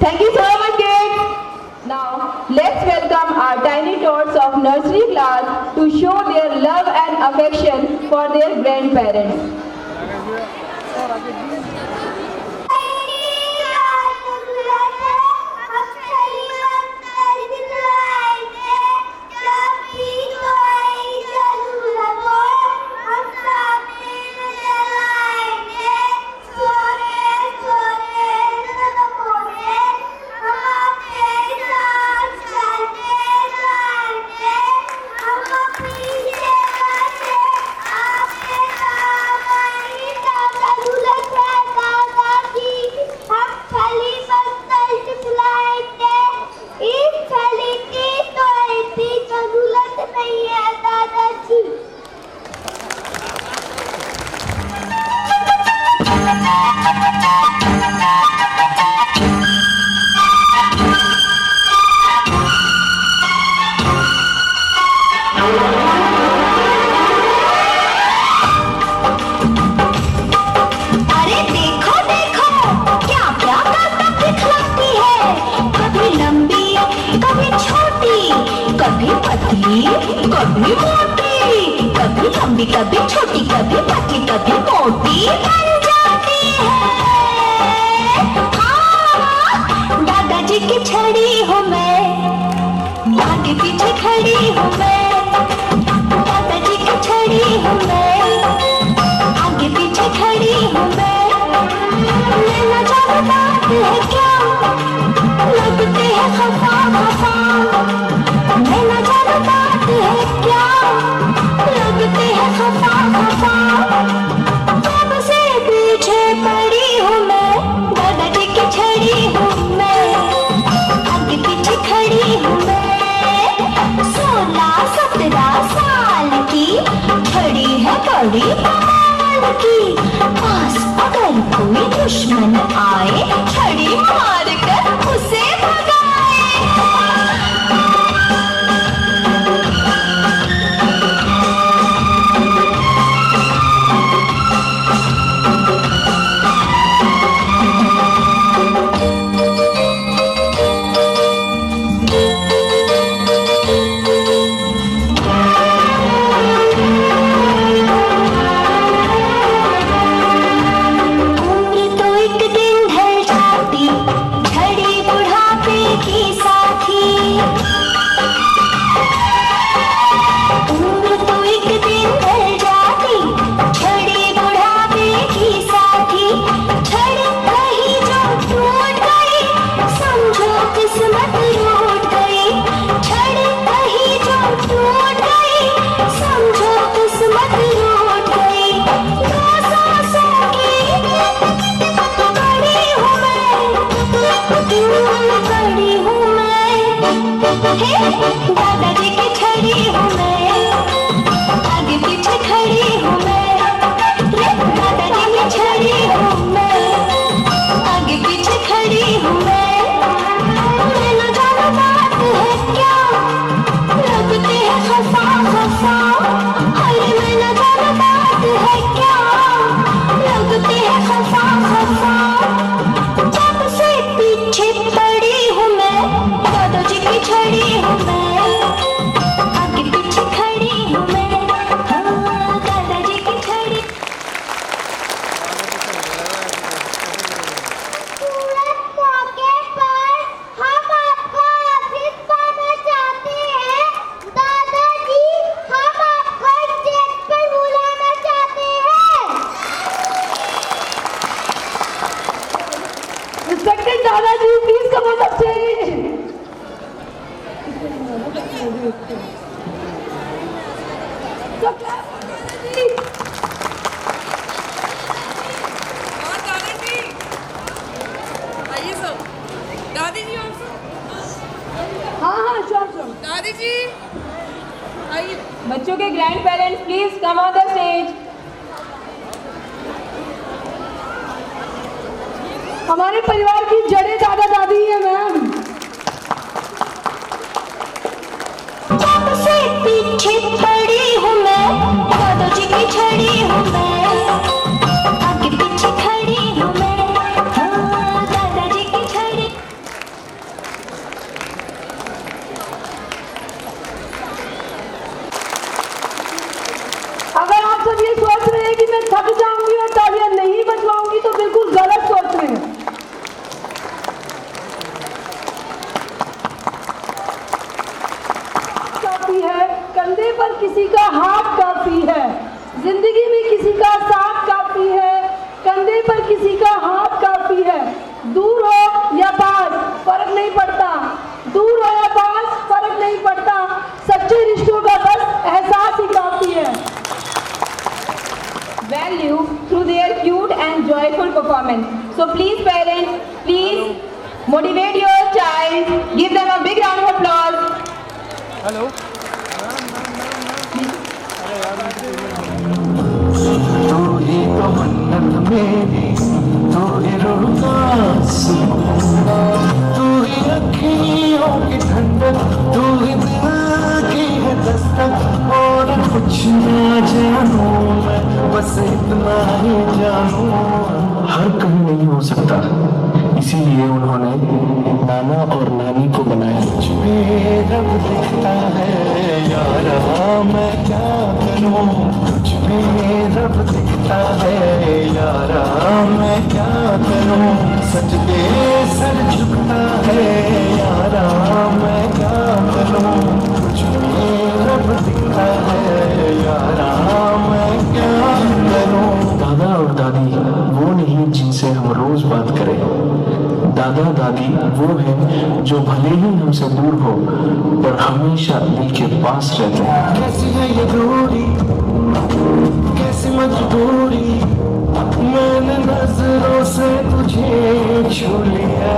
Thank you so much, kids. Now, let's welcome our tiny tots of nursery class to show their love and affection for their grandparents. कभी छोटी कभी पतली कभी मोटी बन जाती है। हाँ, दादाजी की छड़ी हूँ मैं, आगे पीछे खड़ी हूँ मैं। दादाजी की छड़ी हूँ मैं, आगे पीछे खड़ी हूँ मैं। मैं न जानू बात है क्या, लगते हैं खफा खफा। मैं न जानू बात है क्या, लगते हैं खफा खफा। कब से पीछे पड़ी हूँ मैं, दादाजी की छड़ी हूँ मैं, आगे पीछे खड़ी हूँ मैं। 16-17 साल की छड़ी है बड़ी कमाल की। पास अगर कोई दुश्मन आए, छड़ी मार कर उसे भगाए। दादाजी की छड़ी हूँ मैं, आगे पीछे खड़ी हूँ मैं। दादाजी की छड़ी हूँ मैं, आगे पीछे खड़ी हूँ मैं। मैं न जानू बात है क्या, लगते हैं खफा खफा। अरे मैं न जानू बात है क्या, लगते हैं खफा खफा। जब से पीछे पड़ी हूँ मैं, दादाजी की छड़ी हूँ मैं, आगे पीछे खड़ी हूँ मैं। हाँ, दादाजी की छड़ी। सूरज मौके पर हम आपका ऑफिस पाना चाहते हैं। दादाजी, हम आपको स्टेज पर बुलाना चाहते हैं। Respected दादाजी, please come on the stage. So clap for दादाजी. और दादाजी आइए सब। दादी जी और हाँ, sure. दादी जी आइए। बच्चों के grand parents please come on the stage. हमारे परिवार की जड़ें दादा दादी है मैम। जब से पीछे पड़ी हूँ मैं, दादाजी की छड़ी हूँ मैं, आगे पीछे खड़ी हूँ मैं। हाँ, दादाजी की छड़ी। So please parents, please motivate your child. Give them a big round of applause. Hello तू ही तो मन्नत मेरी, तू ही रूह का सुकून, तू ही अखियों की ठंडक, तू ही दिल की है दस्तक। और कुछ ना जानू मैं, बस इतना ही जानू। हर कहीं नहीं हो सकता, इसीलिए उन्होंने नाना और नानी को बनाया। मुझमें रब दिखता है यारा, मैं क्या करूं? मुझमें रब दिखता है यारा, मैं क्या करूं? सजदे सर झुकता है यारा, मैं क्या करूं? मुझमें रब दिखता है यारा, मैं क्या करूं? दादा और दादी वो नहीं जिनसे हम रोज बात करें। दादा दादी वो हैं जो भले ही हमसे दूर हो पर हमेशा दिल के पास रहते हैं। कैसी है ये दूरी, कैसी मजबूरी, मैंने नजरों से तुझे छू लिया।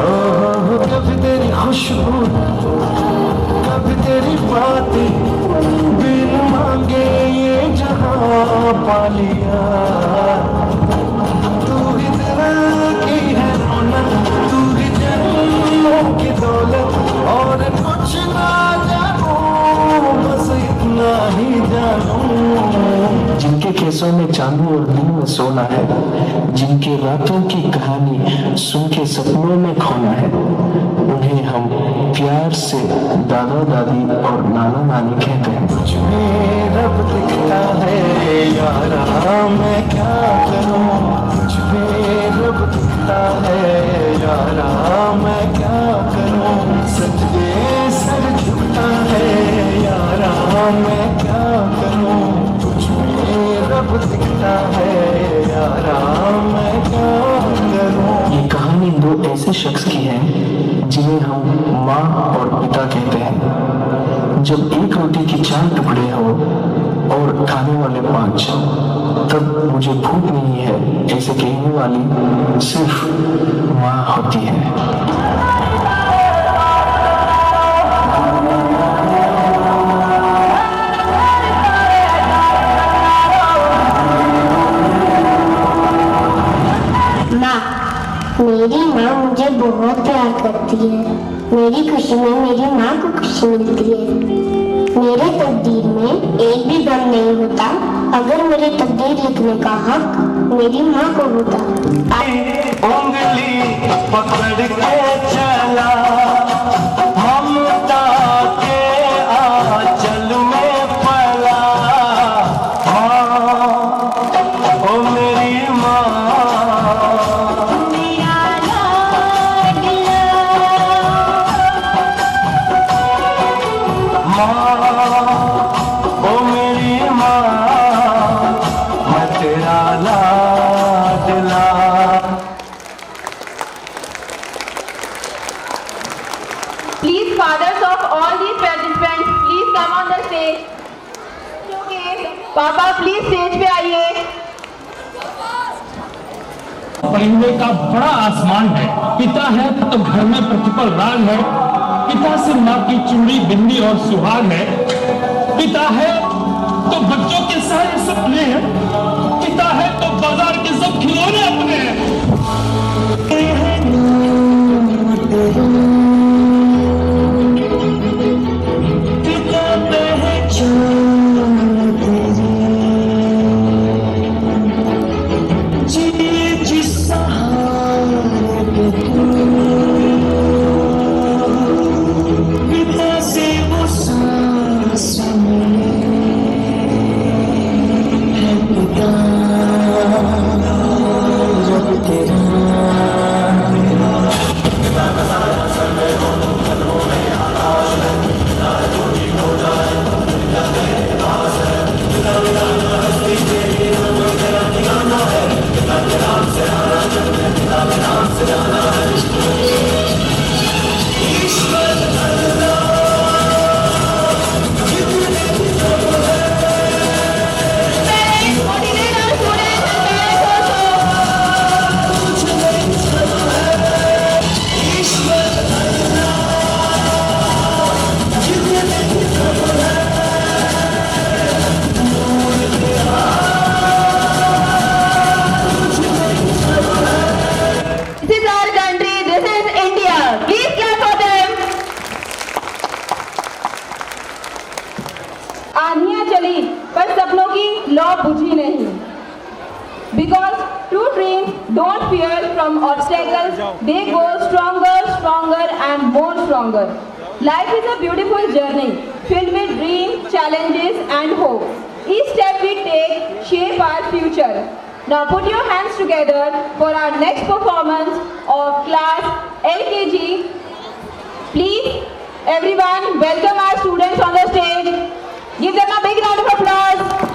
ओह कभी तेरी खुशबू, कभी तेरी बातें, बिन मांगे ये जहां पा लिया। तू ही दिल की है रौनक, तू ही जन्मों की दौलत, और कुछ ना जानू, बस इतना ही जानू। जिनके केसों में चांदी और दिन में सोना है, जिनके रातों की कहानी सुन के सपनों में खोना है, उन्हें हम प्यार से दादा दादी और नाना नानी कहते हैं। मुझमें रब दिखता है यारा, मैं क्या करूं? मुझमें रब दिखता है यारा, मैं क्या करूं? सजदे सर झुकता है यारा, मैं क्या करूं? मुझमें रब दिखता है यारा, मैं क्या करूं? ये कहानी दो ऐसे शख्स की है जिन्हें हम माँ और पिता कहते हैं। जब एक रोटी की 4 टुकड़े हो और खाने वाले 5, तब मुझे भूख नहीं है ऐसे कहने वाली सिर्फ माँ होती है। मेरी माँ मुझे बहुत प्यार करती है। मेरी खुशी में मेरी माँ को खुशी मिलती है। मेरे तकदीर में एक भी गम नहीं होता अगर मेरे तकदीर लिखने का हक मेरी माँ को होता। उंगली पकड़ के चला ममता के आंचल में पला। हाँ ओ मेरी माँ, ओ मेरी माँ, मैं तेरा लाडला। Please, fathers of all these participants, please come on the stage. Okay, पापा प्लीज स्टेज पे आइए। पहले का बड़ा आसमान है, पिता है तो घर में प्रतिपल राग है, पिता से माँ की चूड़ी बिंदी और सुहाग है, पिता है तो बच्चों के सारे सपने हैं, पिता है तो बाजार के सब खिलौने अपने हैं। overcome obstacles, they go stronger, stronger and more stronger. Life is a beautiful journey, filled with dreams, challenges and hope. Each step we take shape our future. Now put your hands together for our next performance of class LKG. Please, everyone, welcome our students on the stage. Give them a big round of applause.